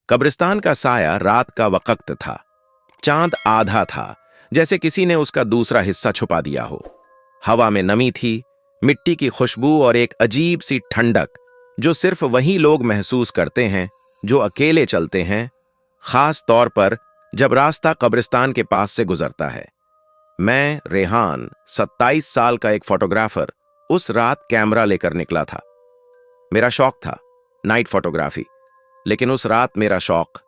कब्रिस्तान का साया रात का वक्त था। चांद आधा था, जैसे किसी ने उसका दूसरा हिस्सा छुपा दिया हो। हवा में नमी थी, मिट्टी की खुशबू और एक अजीब सी ठंडक जो सिर्फ वही लोग महसूस करते हैं जो अकेले चलते हैं, खास तौर पर जब रास्ता कब्रिस्तान के पास से गुजरता है। मैं रेहान, 27 साल का एक फोटोग्राफर, उस रात कैमरा लेकर निकला था। मेरा शौक था नाइट फोटोग्राफी, लेकिन उस रात मेरा शौक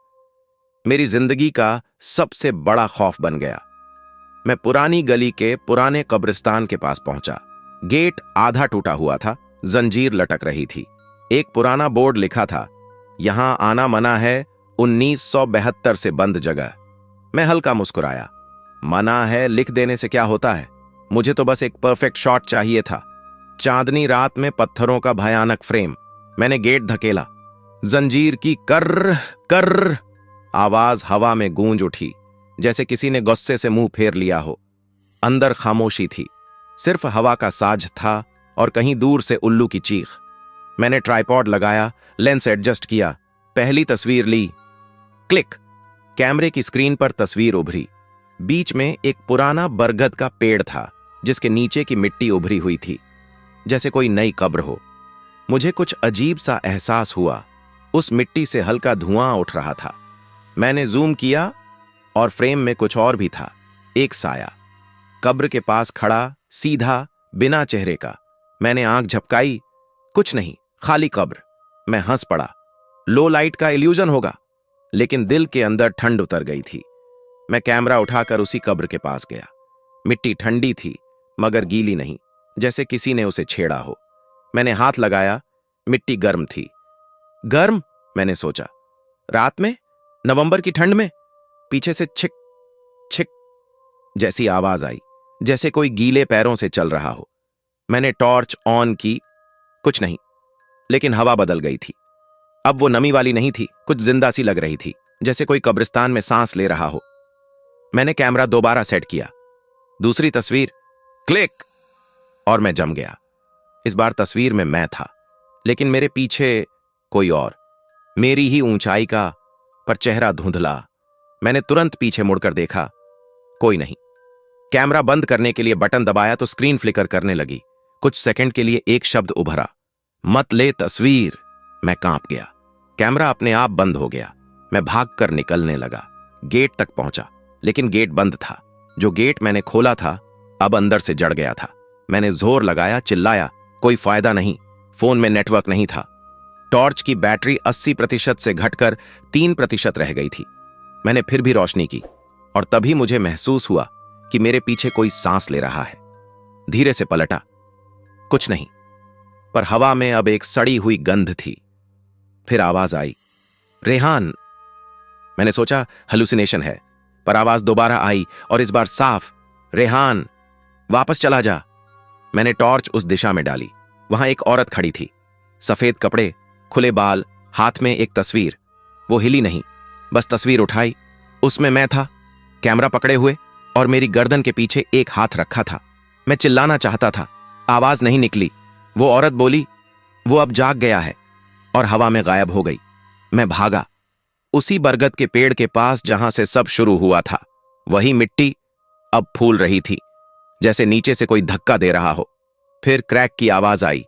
मेरी जिंदगी का सबसे बड़ा खौफ बन गया। मैं पुरानी गली के पुराने कब्रिस्तान के पास पहुंचा। गेट आधा टूटा हुआ था, जंजीर लटक रही थी। एक पुराना बोर्ड लिखा था, यहां आना मना है, 1972 से बंद जगह। मैं हल्का मुस्कुराया। मना है लिख देने से क्या होता है? मुझे तो बस एक परफेक्ट शॉट चाहिए था। चांदनी रात में पत्थरों का भयानक फ्रेम। मैंने गेट धकेला। जंजीर की कर्र कर्र आवाज हवा में गूंज उठी, जैसे किसी ने गुस्से से मुंह फेर लिया हो। अंदर खामोशी थी, सिर्फ हवा का साज था और कहीं दूर से उल्लू की चीख। मैंने ट्राइपॉड लगाया, लेंस एडजस्ट किया, पहली तस्वीर ली। क्लिक! कैमरे की स्क्रीन पर तस्वीर उभरी। बीच में एक पुराना बरगद का पेड़ था, जिसके नीचे की मिट्टी उभरी हुई थी, जैसे कोई नई कब्र हो। मुझे कुछ अजीब सा एहसास हुआ। उस मिट्टी से हल्का धुआं उठ रहा था। मैंने जूम किया और फ्रेम में कुछ और भी था, एक साया, कब्र के पास खड़ा, सीधा, बिना चेहरे का। मैंने आंख झपकाई, कुछ नहीं, खाली कब्र। मैं हंस पड़ा। लो लाइट का इल्यूजन होगा, लेकिन दिल के अंदर ठंड उतर गई थी। मैं कैमरा उठाकर उसी कब्र के पास गया। मिट्टी ठंडी थी, मगर गीली नहीं, जैसे किसी ने उसे छेड़ा हो। मैंने हाथ लगाया, मिट्टी गर्म थी। गर्म? मैंने सोचा। रात में, नवंबर की ठंड में? पीछे से छिक छिक जैसी आवाज आई, जैसे कोई गीले पैरों से चल रहा हो। मैंने टॉर्च ऑन की, कुछ नहीं, लेकिन हवा बदल गई थी। अब वो नमी वाली नहीं थी, कुछ जिंदा सी लग रही थी, जैसे कोई कब्रिस्तान में सांस ले रहा हो। मैंने कैमरा दोबारा सेट किया। दूसरी तस्वीर, क्लिक! और मैं जम गया। इस बार तस्वीर में मैं था, लेकिन मेरे पीछे कोई और, मेरी ही ऊंचाई का, पर चेहरा धुंधला। मैंने तुरंत पीछे मुड़कर देखा, कोई नहीं। कैमरा बंद करने के लिए बटन दबाया तो स्क्रीन फ्लिकर करने लगी। कुछ सेकंड के लिए एक शब्द उभरा, मत ले तस्वीर। मैं कांप गया। कैमरा अपने आप बंद हो गया। मैं भागकर निकलने लगा। गेट तक पहुंचा, लेकिन गेट बंद था। जो गेट मैंने खोला था, अब अंदर से जड़ गया था। मैंने जोर लगाया, चिल्लाया, कोई फायदा नहीं। फोन में नेटवर्क नहीं था। टॉर्च की बैटरी 80% से घटकर 3% रह गई थी। मैंने फिर भी रोशनी की, और तभी मुझे महसूस हुआ कि मेरे पीछे कोई सांस ले रहा है। धीरे से पलटा, कुछ नहीं, पर हवा में अब एक सड़ी हुई गंध थी। फिर आवाज आई, रेहान। मैंने सोचा हेलुसिनेशन है, पर आवाज दोबारा आई, और इस बार साफ, रेहान, वापस चला जा। मैंने टॉर्च उस दिशा में डाली। वहां एक औरत खड़ी थी, सफेद कपड़े, खुले बाल, हाथ में एक तस्वीर। वो हिली नहीं, बस तस्वीर उठाई। उसमें मैं था, कैमरा पकड़े हुए, और मेरी गर्दन के पीछे एक हाथ रखा था। मैं चिल्लाना चाहता था, आवाज नहीं निकली। वो औरत बोली, वो अब जाग गया है, और हवा में गायब हो गई। मैं भागा, उसी बरगद के पेड़ के पास जहां से सब शुरू हुआ था। वही मिट्टी अब फूल रही थी, जैसे नीचे से कोई धक्का दे रहा हो। फिर क्रैक की आवाज आई।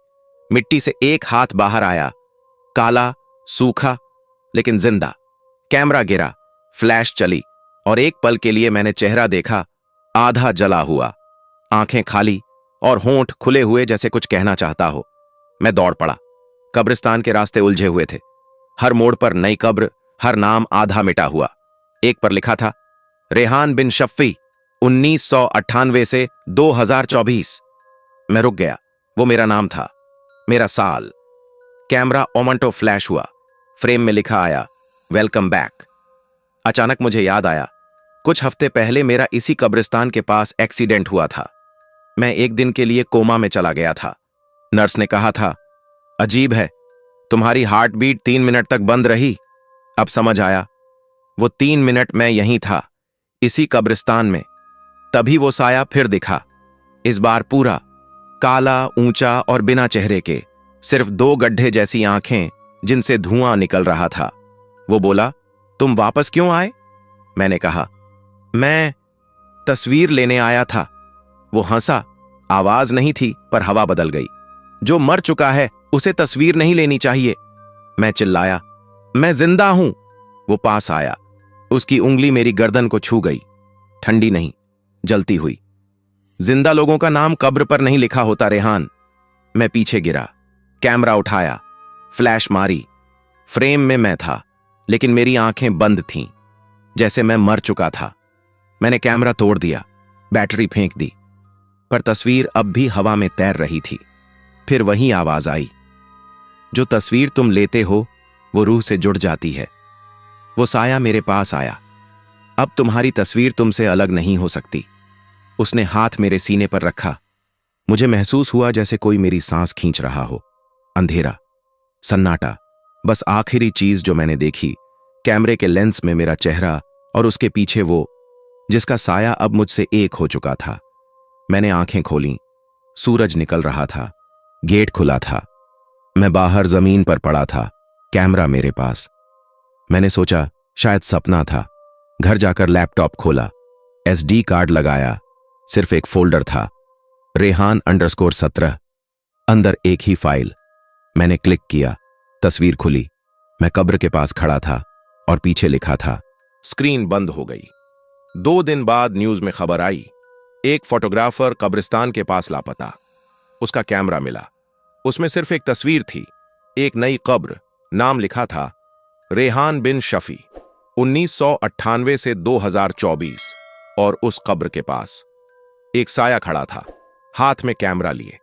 मिट्टी से एक हाथ बाहर आया, काला, सूखा, लेकिन जिंदा। कैमरा गिरा, फ्लैश चली, और एक पल के लिए मैंने चेहरा देखा, आधा जला हुआ, आंखें खाली और होंठ खुले हुए, जैसे कुछ कहना चाहता हो। मैं दौड़ पड़ा। कब्रिस्तान के रास्ते उलझे हुए थे। हर मोड़ पर नई कब्र, हर नाम आधा मिटा हुआ। एक पर लिखा था, रेहान बिन शफ्फी, 1998 से 2024। मैं रुक गया। वो मेरा नाम था, मेरा साल। कैमरा ओमंटो फ्लैश हुआ। फ्रेम में लिखा आया, वेलकम बैक। अचानक मुझे याद आया, कुछ हफ्ते पहले मेरा इसी कब्रिस्तान के पास एक्सीडेंट हुआ था। मैं एक दिन के लिए कोमा में चला गया था। नर्स ने कहा था, अजीब है, तुम्हारी हार्ट बीट 3 मिनट तक बंद रही। अब समझ आया, वो 3 मिनट मैं यहीं था, इसी कब्रिस्तान में। तभी वो साया फिर दिखा, इस बार पूरा काला, ऊंचा और बिना चेहरे के, सिर्फ 2 गड्ढे जैसी आंखें जिनसे धुआं निकल रहा था। वो बोला, तुम वापस क्यों आए? मैंने कहा, मैं तस्वीर लेने आया था। वो हंसा। आवाज नहीं थी, पर हवा बदल गई। जो मर चुका है उसे तस्वीर नहीं लेनी चाहिए। मैं चिल्लाया, मैं जिंदा हूं। वो पास आया। उसकी उंगली मेरी गर्दन को छू गई। ठंडी नहीं, जलती हुई। जिंदा लोगों का नाम कब्र पर नहीं लिखा होता रेहान। मैं पीछे गिरा, कैमरा उठाया, फ्लैश मारी। फ्रेम में मैं था, लेकिन मेरी आंखें बंद थीं, जैसे मैं मर चुका था। मैंने कैमरा तोड़ दिया, बैटरी फेंक दी, पर तस्वीर अब भी हवा में तैर रही थी। फिर वही आवाज आई, जो तस्वीर तुम लेते हो वो रूह से जुड़ जाती है। वो साया मेरे पास आया। अब तुम्हारी तस्वीर तुमसे अलग नहीं हो सकती। उसने हाथ मेरे सीने पर रखा। मुझे महसूस हुआ जैसे कोई मेरी सांस खींच रहा हो। अंधेरा, सन्नाटा, बस आखिरी चीज जो मैंने देखी, कैमरे के लेंस में मेरा चेहरा और उसके पीछे वो, जिसका साया अब मुझसे एक हो चुका था। मैंने आंखें खोलीं। सूरज निकल रहा था, गेट खुला था। मैं बाहर जमीन पर पड़ा था, कैमरा मेरे पास। मैंने सोचा शायद सपना था। घर जाकर लैपटॉप खोला, SD कार्ड लगाया। सिर्फ एक फोल्डर था, रेहान_17। अंदर एक ही फाइल। मैंने क्लिक किया, तस्वीर खुली। मैं कब्र के पास खड़ा था और पीछे लिखा था। स्क्रीन बंद हो गई। 2 दिन बाद न्यूज में खबर आई, एक फोटोग्राफर कब्रिस्तान के पास लापता। उसका कैमरा मिला। उसमें सिर्फ एक तस्वीर थी, एक नई कब्र। नाम लिखा था रेहान बिन शफी, 1998 से 2024। और उस कब्र के पास एक साया खड़ा था, हाथ में कैमरा लिए।